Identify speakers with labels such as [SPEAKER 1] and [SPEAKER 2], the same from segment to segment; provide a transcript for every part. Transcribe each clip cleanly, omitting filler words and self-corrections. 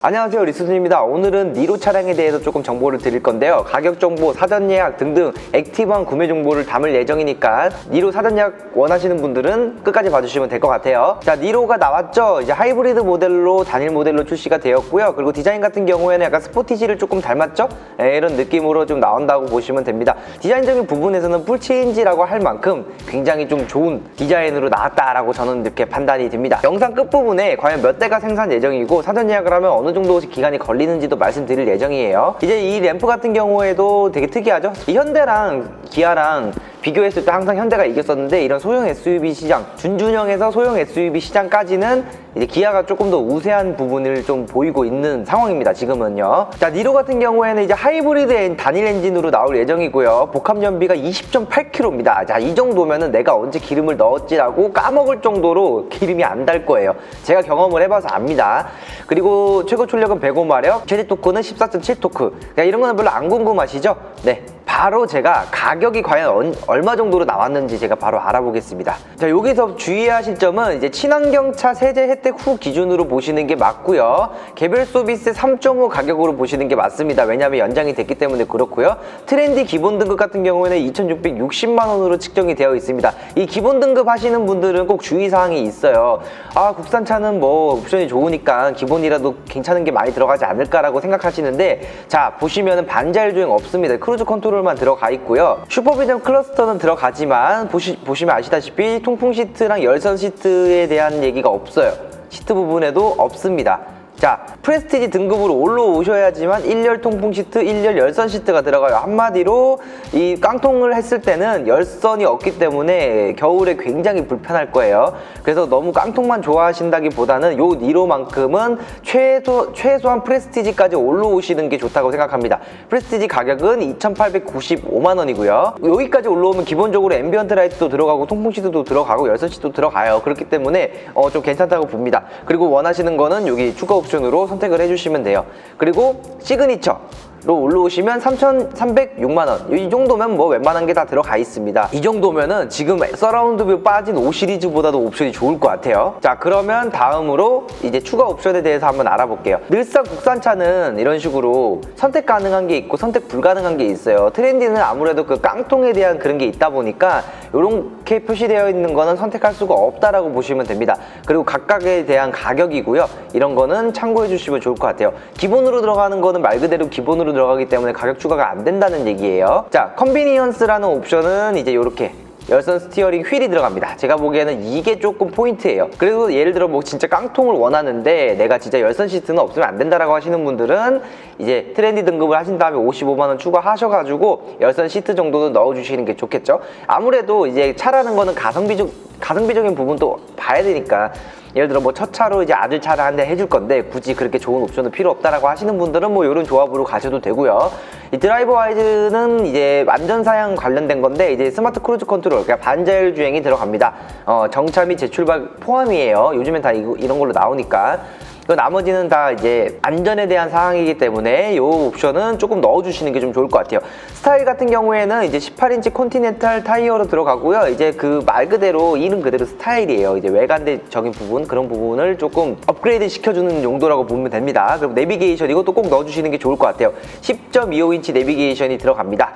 [SPEAKER 1] 안녕하세요, 리스준입니다. 오늘은 니로 차량에 대해서 조금 정보를 드릴 건데요. 가격 정보, 사전 예약 등등 액티브한 구매 정보를 담을 예정이니까 니로 사전 예약 원하시는 분들은 끝까지 봐주시면 될 것 같아요. 자, 니로가 나왔죠. 이제 하이브리드 모델로 단일 모델로 출시가 되었고요. 그리고 디자인 같은 경우에는 약간 스포티지를 조금 닮았죠? 이런 느낌으로 좀 나온다고 보시면 됩니다. 디자인적인 부분에서는 풀체인지라고 할 만큼 굉장히 좀 좋은 디자인으로 나왔다라고 저는 이렇게 판단이 됩니다. 영상 끝부분에 과연 몇 대가 생산 예정이고 사전 예약을 하면 어느 정도 기간이 걸리는지도 말씀드릴 예정이에요. 이제 이 램프 같은 경우에도 되게 특이하죠? 이 현대랑 기아랑 비교했을 때 항상 현대가 이겼었는데, 이런 소형 SUV 시장, 준준형에서 소형 SUV 시장까지는 이제 기아가 조금 더 우세한 부분을 좀 보이고 있는 상황입니다, 지금은요. 자, 니로 같은 경우에는 이제 하이브리드 단일 엔진으로 나올 예정이고요. 복합 연비가 20.8km입니다. 자, 이 정도면은 내가 언제 기름을 넣었지라고 까먹을 정도로 기름이 안 달 거예요. 제가 경험을 해봐서 압니다. 그리고 최고 출력은 105마력, 최대 토크는 14.7토크. 이런 거는 별로 안 궁금하시죠? 네. 바로 제가 가격이 과연 얼마 정도로 나왔는지 제가 바로 알아보겠습니다. 자, 여기서 주의하실 점은 이제 친환경차 세제 혜택 후 기준으로 보시는 게 맞고요. 개별 서비스 3.5 가격으로 보시는 게 맞습니다. 왜냐하면 연장이 됐기 때문에 그렇고요. 트렌디 기본 등급 같은 경우에는 2,660만 원으로 측정이 되어 있습니다. 이 기본 등급 하시는 분들은 꼭 주의사항이 있어요. 아, 국산차는 뭐 옵션이 좋으니까 기본이라도 괜찮은 게 많이 들어가지 않을까라고 생각하시는데, 자, 보시면은 반자율 주행 없습니다. 크루즈 컨트롤만 들어가 있고요. 슈퍼비전 클러스터는 들어가지만 보시면 아시다시피 통풍 시트랑 열선 시트에 대한 얘기가 없어요. 시트 부분에도 없습니다. 자, 프레스티지 등급으로 올라오셔야지만 1열 통풍 시트, 1열 열선 시트가 들어가요. 한마디로 이 깡통을 했을 때는 열선이 없기 때문에 겨울에 굉장히 불편할 거예요. 그래서 너무 깡통만 좋아하신다기보다는 요 니로만큼은 최소한 프레스티지까지 올라오시는 게 좋다고 생각합니다. 프레스티지 가격은 2,895만 원이고요. 여기까지 올라오면 기본적으로 앰비언트 라이트도 들어가고 통풍 시트도 들어가고 열선 시트도 들어가요. 그렇기 때문에 좀 괜찮다고 봅니다. 그리고 원하시는 거는 여기 추가 옵션으로 선택을 해주시면 돼요. 그리고 시그니처로 올라오시면 3,306만 원. 이 정도면 뭐 웬만한 게 다 들어가 있습니다. 이 정도면은 지금 서라운드 뷰 빠진 5 시리즈보다도 옵션이 좋을 것 같아요. 자, 그러면 다음으로 이제 추가 옵션에 대해서 한번 알아볼게요. 늘상 국산차는 이런 식으로 선택 가능한 게 있고 선택 불가능한 게 있어요. 트렌디는 아무래도 그 깡통에 대한 그런 게 있다 보니까 이렇게 표시되어 있는 거는 선택할 수가 없다라고 보시면 됩니다. 그리고 각각에 대한 가격이고요. 이런 거는 참고해 주시면 좋을 것 같아요. 기본으로 들어가는 거는 말 그대로 기본으로 들어가기 때문에 가격 추가가 안 된다는 얘기예요. 자, 컨비니언스라는 옵션은 이제 이렇게 열선 스티어링 휠이 들어갑니다. 제가 보기에는 이게 조금 포인트예요. 그래서 예를 들어 뭐 진짜 깡통을 원하는데 내가 진짜 열선 시트는 없으면 안 된다라고 하시는 분들은 이제 트렌디 등급을 하신 다음에 55만 원 추가하셔가지고 열선 시트 정도는 넣어주시는 게 좋겠죠. 아무래도 이제 차라는 거는 가성비적인 부분도 봐야 되니까, 예를 들어 뭐 첫 차로 이제 아들 차를 한 대 해줄 건데 굳이 그렇게 좋은 옵션은 필요 없다라고 하시는 분들은 뭐 이런 조합으로 가셔도 되고요. 이 드라이버 와이즈는 이제 안전사양 관련된 건데 이제 스마트 크루즈 컨트롤, 그러니까 반자율 주행이 들어갑니다. 정차 및 재출발 포함이에요. 요즘엔 다 이런 걸로 나오니까. 나머지는 다 이제 안전에 대한 사항이기 때문에 이 옵션은 조금 넣어주시는 게 좀 좋을 것 같아요. 스타일 같은 경우에는 이제 18인치 컨티넨탈 타이어로 들어가고요. 이제 그 말 그대로 이름 그대로 스타일이에요. 이제 외관적인 부분, 그런 부분을 조금 업그레이드 시켜주는 용도라고 보면 됩니다. 그리고 내비게이션 이것도 꼭 넣어주시는 게 좋을 것 같아요. 10.25인치 내비게이션이 들어갑니다.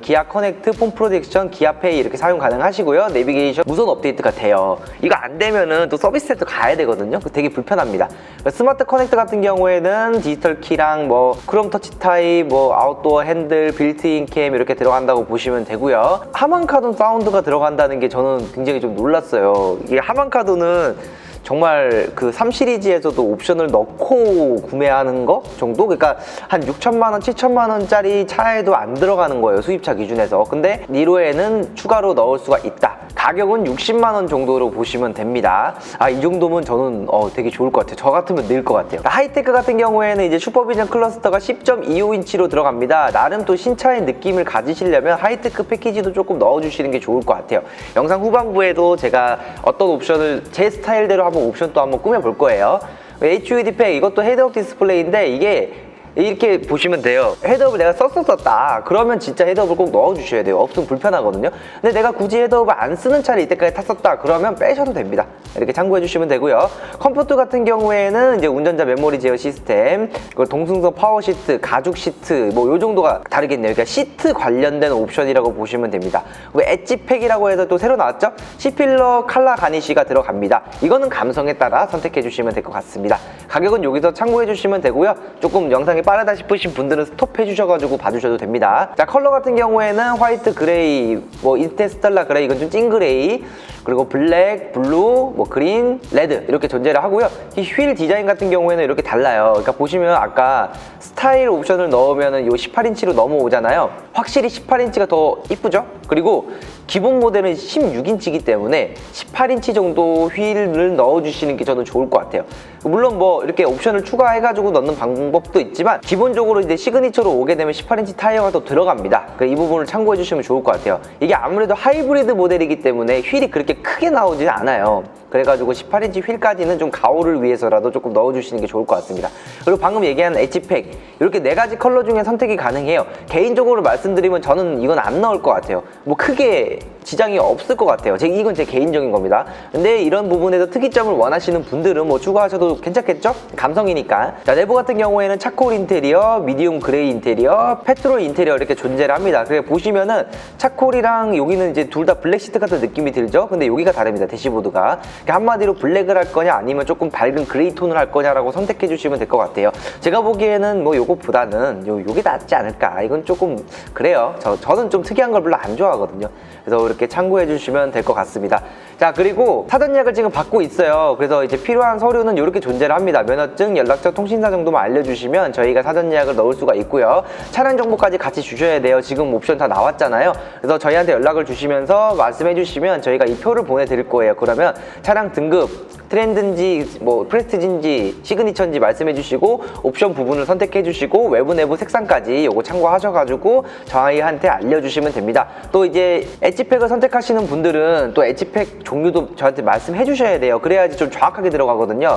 [SPEAKER 1] 기아 커넥트, 폰 프로젝션, 기아 페이 이렇게 사용 가능하시고요. 내비게이션 무선 업데이트가 돼요. 이거 안 되면은 또 서비스 센터 가야 되거든요. 되게 불편합니다. 스마트 커넥트 같은 경우에는 디지털 키랑 뭐 크롬 터치 타입, 뭐 아웃도어 핸들, 빌트인 캠 이렇게 들어간다고 보시면 되고요. 하만카돈 사운드가 들어간다는 게 저는 굉장히 좀 놀랐어요. 이게 하만카돈은 정말 그 3 시리즈에서도 옵션을 넣고 구매하는 거 정도? 그러니까 한 6천만 원, 7천만 원짜리 차에도 안 들어가는 거예요, 수입차 기준에서. 근데 니로에는 추가로 넣을 수가 있다. 가격은 60만 원 정도로 보시면 됩니다. 아, 이 정도면 저는 되게 좋을 것 같아요. 저 같으면 늘 것 같아요. 하이테크 같은 경우에는 이제 슈퍼비전 클러스터가 10.25인치로 들어갑니다. 나름 또 신차의 느낌을 가지시려면 하이테크 패키지도 조금 넣어주시는 게 좋을 것 같아요. 영상 후반부에도 제가 어떤 옵션을 제 스타일대로 한번 옵션 또 한번 꾸며볼 거예요. HUD 팩, 이것도 헤드업 디스플레이인데 이게 이렇게 보시면 돼요. 헤드업을 내가 썼다 그러면 진짜 헤드업을 꼭 넣어주셔야 돼요. 없으면 불편하거든요. 근데 내가 굳이 헤드업을 안 쓰는 차를 이때까지 탔었다 그러면 빼셔도 됩니다. 이렇게 참고해 주시면 되고요. 컴포트 같은 경우에는 이제 운전자 메모리 제어 시스템, 그리고 동승석 파워 시트, 가죽 시트 뭐 요 정도가 다르겠네요. 그러니까 시트 관련된 옵션이라고 보시면 됩니다. 그리고 엣지팩이라고 해서 또 새로 나왔죠? C필러 칼라 가니쉬가 들어갑니다. 이거는 감성에 따라 선택해 주시면 될 것 같습니다. 가격은 여기서 참고해 주시면 되고요. 조금 영상이 빠르다 싶으신 분들은 스톱해 주셔가지고 봐주셔도 됩니다. 자, 컬러 같은 경우에는 화이트, 그레이, 뭐 인터스텔라 그레이, 이건 좀 찐그레이, 그리고 블랙, 블루, 뭐 그린, 레드 이렇게 존재를 하고요. 이 휠 디자인 같은 경우에는 이렇게 달라요. 그러니까 보시면 아까 스타일 옵션을 넣으면은 요 18인치로 넘어오잖아요. 확실히 18인치가 더 이쁘죠? 그리고 기본 모델은 16인치이기 때문에 18인치 정도 휠을 넣어주시는 게 저는 좋을 것 같아요. 물론 뭐 이렇게 옵션을 추가해가지고 넣는 방법도 있지만 기본적으로 이제 시그니처로 오게 되면 18인치 타이어가 또 들어갑니다. 이 부분을 참고해 주시면 좋을 것 같아요. 이게 아무래도 하이브리드 모델이기 때문에 휠이 그렇게 크게 나오지 않아요. 그래가지고 18인치 휠까지는 좀 가오를 위해서라도 조금 넣어주시는 게 좋을 것 같습니다. 그리고 방금 얘기한 엣지팩 이렇게 4가지 컬러 중에 선택이 가능해요. 개인적으로 말씀드리면 저는 이건 안 넣을 것 같아요. 뭐 크게 지장이 없을 것 같아요. 이건 제 개인적인 겁니다. 근데 이런 부분에서 특이점을 원하시는 분들은 뭐 추가하셔도 괜찮겠죠? 감성이니까. 자, 내부 같은 경우에는 차콜 인테리어, 미디움 그레이 인테리어, 페트롤 인테리어 이렇게 존재를 합니다. 그래서 보시면은 차콜이랑 여기는 이제 둘 다 블랙 시트 같은 느낌이 들죠? 근데 여기가 다릅니다. 대시보드가. 한마디로 블랙을 할 거냐 아니면 조금 밝은 그레이 톤을 할 거냐라고 선택해 주시면 될 것 같아요. 제가 보기에는 뭐 요것보다는 요게 낫지 않을까. 이건 조금 그래요. 저는 좀 특이한 걸 별로 안 좋아하거든요. 그래서 이렇게 참고해 주시면 될 것 같습니다. 자, 그리고 사전 예약을 지금 받고 있어요. 그래서 이제 필요한 서류는 이렇게 존재를 합니다. 면허증, 연락처, 통신사 정도만 알려주시면 저희가 사전 예약을 넣을 수가 있고요. 차량 정보까지 같이 주셔야 돼요. 지금 옵션 다 나왔잖아요. 그래서 저희한테 연락을 주시면서 말씀해 주시면 저희가 이 표를 보내드릴 거예요. 그러면 차량 등급, 트렌드인지 뭐 프레스티지인지 시그니처인지 말씀해 주시고 옵션 부분을 선택해 주시고 외부 내부 색상까지 요거 참고하셔가지고 저희한테 알려주시면 됩니다. 또 이제 엣지팩을 선택하시는 분들은 또 엣지팩 종류도 저한테 말씀해 주셔야 돼요. 그래야지 좀 정확하게 들어가거든요.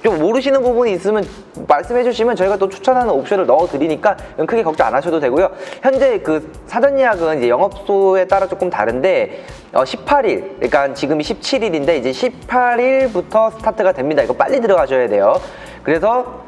[SPEAKER 1] 좀 모르시는 부분이 있으면 말씀해 주시면 저희가 또 추천하는 옵션을 넣어 드리니까 크게 걱정 안 하셔도 되고요. 현재 그 사전 예약은 이제 영업소에 따라 조금 다른데 18일, 그러니까 지금이 17일인데 이제 18일부터 스타트가 됩니다. 이거 빨리 들어가셔야 돼요. 그래서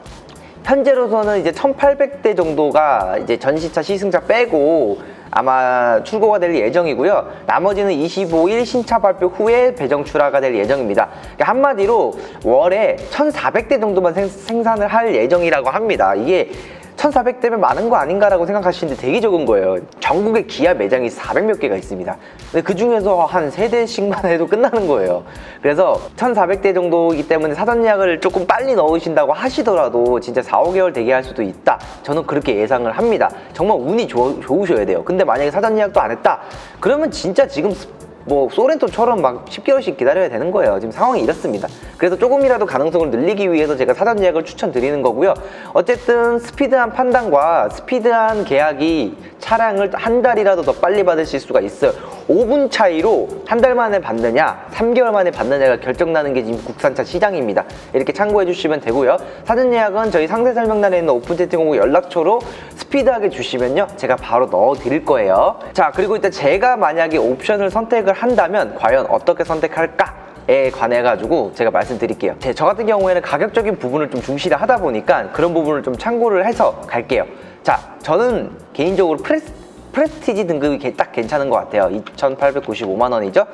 [SPEAKER 1] 현재로서는 이제 1,800대 정도가 이제 전시차 시승차 빼고 아마 출고가 될 예정이고요. 나머지는 25일 신차 발표 후에 배정 출하가 될 예정입니다. 그러니까 한마디로 월에 1,400대 정도만 생산을 할 예정이라고 합니다. 이게 1,400대면 많은 거 아닌가라고 생각하시는데 되게 적은 거예요. 전국에 기아 매장이 400몇 개가 있습니다. 근데 그 중에서 한 3대씩만 해도 끝나는 거예요. 그래서 1,400대 정도이기 때문에 사전 예약을 조금 빨리 넣으신다고 하시더라도 진짜 4, 5개월 대기할 수도 있다. 저는 그렇게 예상을 합니다. 정말 운이 좋으셔야 돼요. 근데 만약에 사전 예약도 안 했다? 그러면 진짜 지금 뭐 소렌토처럼 막 10개월씩 기다려야 되는 거예요. 지금 상황이 이렇습니다. 그래서 조금이라도 가능성을 늘리기 위해서 제가 사전 예약을 추천드리는 거고요. 어쨌든 스피드한 판단과 스피드한 계약이 차량을 한 달이라도 더 빨리 받으실 수가 있어요. 5분 차이로 한 달 만에 받느냐 3개월 만에 받느냐가 결정나는 게 지금 국산차 시장입니다. 이렇게 참고해 주시면 되고요. 사전 예약은 저희 상세 설명란에 있는 오픈 채팅하고 연락처로 스피드하게 주시면요 제가 바로 넣어 드릴 거예요. 자, 그리고 일단 제가 만약에 옵션을 선택을 한다면 과연 어떻게 선택할까? 에 관해 가지고 제가 말씀드릴게요. 저 같은 경우에는 가격적인 부분을 좀 중시를 하다 보니까 그런 부분을 좀 참고를 해서 갈게요. 자, 저는 개인적으로 프레스티지 등급이 딱 괜찮은 것 같아요. 2,895만 원이죠.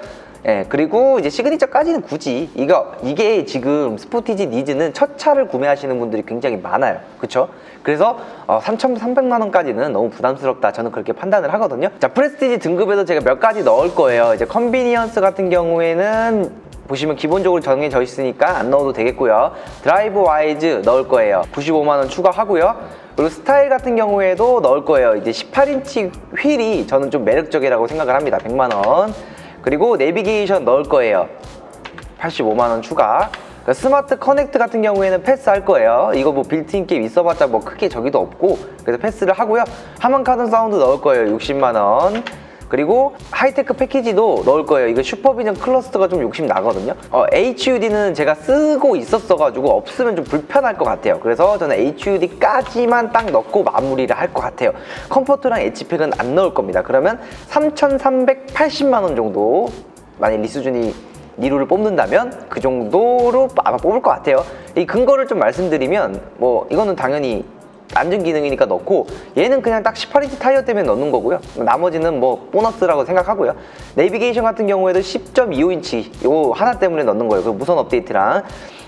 [SPEAKER 1] 예, 그리고 이제 시그니처까지는 굳이 이게 지금 스포티지 니즈는 첫 차를 구매하시는 분들이 굉장히 많아요. 그쵸? 그래서 3,300만 원까지는 너무 부담스럽다. 저는 그렇게 판단을 하거든요. 자, 프레스티지 등급에서 제가 몇 가지 넣을 거예요. 이제 컨비니언스 같은 경우에는 보시면 기본적으로 정해져 있으니까 안 넣어도 되겠고요. 드라이브 와이즈 넣을 거예요. 95만 원 추가하고요. 그리고 스타일 같은 경우에도 넣을 거예요. 이제 18인치 휠이 저는 좀 매력적이라고 생각을 합니다. 100만 원. 그리고 내비게이션 넣을 거예요. 85만 원 추가. 스마트 커넥트 같은 경우에는 패스할 거예요. 이거 뭐 빌트인 게임 있어봤자 뭐 크게 저기도 없고 그래서 패스를 하고요. 하만 카든 사운드 넣을 거예요. 60만 원. 그리고 하이테크 패키지도 넣을 거예요. 이거 슈퍼비전 클러스터가 좀 욕심 나거든요. HUD는 제가 쓰고 있었어가지고 없으면 좀 불편할 것 같아요. 그래서 저는 HUD까지만 딱 넣고 마무리를 할 것 같아요. 컴포트랑 엣지팩은 안 넣을 겁니다. 그러면 3,380만 원 정도, 만약 리수준이 니로를 뽑는다면 그 정도로 아마 뽑을 것 같아요. 이 근거를 좀 말씀드리면, 뭐 이거는 당연히 안전 기능이니까 넣고, 얘는 그냥 딱 18인치 타이어 때문에 넣는 거고요. 나머지는 뭐 보너스라고 생각하고요. 내비게이션 같은 경우에도 10.25인치 요 하나 때문에 넣는 거예요. 그 무선 업데이트랑.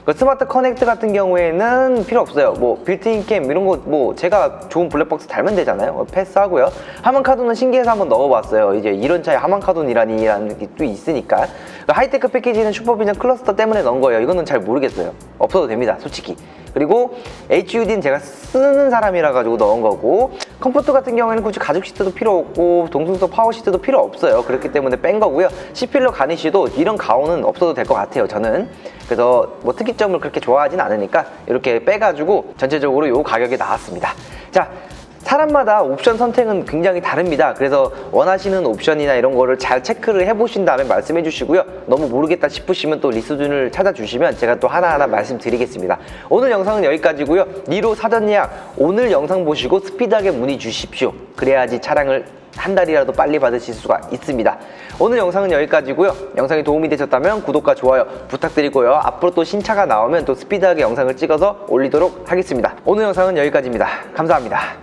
[SPEAKER 1] 그 스마트 커넥트 같은 경우에는 필요 없어요. 뭐 빌트인 캠 이런 거 뭐 제가 좋은 블랙박스 달면 되잖아요. 패스하고요. 하만카돈은 신기해서 한번 넣어봤어요. 이제 이런 차에 하만카돈이라는 게 또 있으니까. 그 하이테크 패키지는 슈퍼비전 클러스터 때문에 넣은 거예요. 이거는 잘 모르겠어요. 없어도 됩니다, 솔직히. 그리고 HUD는 제가 쓰는 사람이라 가지고 넣은 거고, 컴포트 같은 경우에는 굳이 가죽 시트도 필요 없고 동승석 파워 시트도 필요 없어요. 그렇기 때문에 뺀 거고요. C필러 가니쉬도 이런 가온은 없어도 될 것 같아요, 저는. 그래서 뭐 특이점을 그렇게 좋아하진 않으니까 이렇게 빼가지고 전체적으로 요 가격에 나왔습니다. 자, 사람마다 옵션 선택은 굉장히 다릅니다. 그래서 원하시는 옵션이나 이런 거를 잘 체크를 해보신 다음에 말씀해 주시고요. 너무 모르겠다 싶으시면 또 리수준을 찾아주시면 제가 또 하나하나 말씀드리겠습니다. 오늘 영상은 여기까지고요. 니로 사전 예약 오늘 영상 보시고 스피드하게 문의 주십시오. 그래야지 차량을 한 달이라도 빨리 받으실 수가 있습니다. 오늘 영상은 여기까지고요. 영상이 도움이 되셨다면 구독과 좋아요 부탁드리고요. 앞으로 또 신차가 나오면 또 스피드하게 영상을 찍어서 올리도록 하겠습니다. 오늘 영상은 여기까지입니다. 감사합니다.